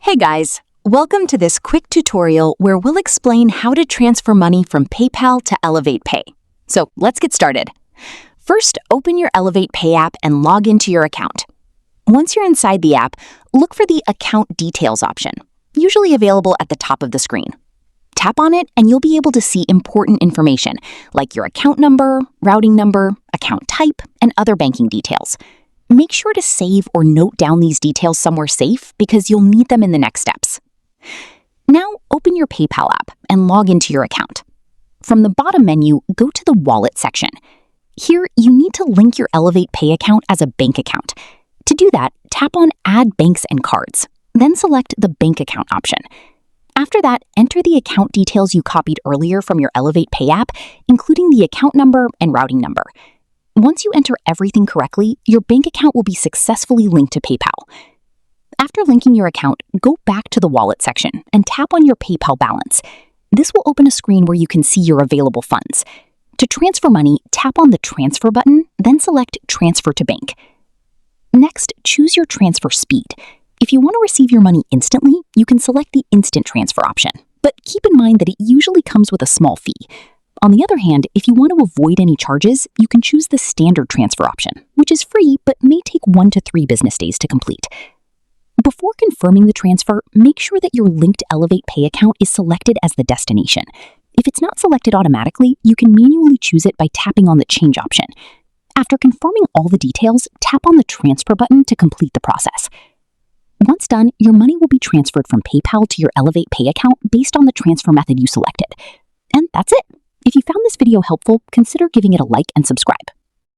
Hey guys, welcome to this quick tutorial where we'll explain how to transfer money from PayPal to Elevate Pay. So let's get started. First, open your Elevate Pay app and log into your account. Once you're inside the app, look for the Account Details option, usually available at the top of the screen. Tap on it and you'll be able to see important information like your account number, routing number, account type, and other banking details. Make sure to save or note down these details somewhere safe because you'll need them in the next steps. Now, open your PayPal app and log into your account. From the bottom menu, go to the Wallet section. Here, you need to link your Elevate Pay account as a bank account. To do that, tap on Add Banks and Cards, then select the Bank Account option. After that, enter the account details you copied earlier from your Elevate Pay app, including the account number and routing number. Once you enter everything correctly, your bank account will be successfully linked to PayPal. After linking your account, go back to the Wallet section and tap on your PayPal balance. This will open a screen where you can see your available funds. To transfer money, tap on the Transfer button, then select Transfer to Bank. Next, choose your transfer speed. If you want to receive your money instantly, you can select the Instant Transfer option, but keep in mind that it usually comes with a small fee. On the other hand, if you want to avoid any charges, you can choose the Standard Transfer option, which is free but may take 1 to 3 business days to complete. Before confirming the transfer, make sure that your linked Elevate Pay account is selected as the destination. If it's not selected automatically, you can manually choose it by tapping on the Change option. After confirming all the details, tap on the Transfer button to complete the process. Once done, your money will be transferred from PayPal to your Elevate Pay account based on the transfer method you selected. And that's it. If you found this video helpful, consider giving it a like and subscribe.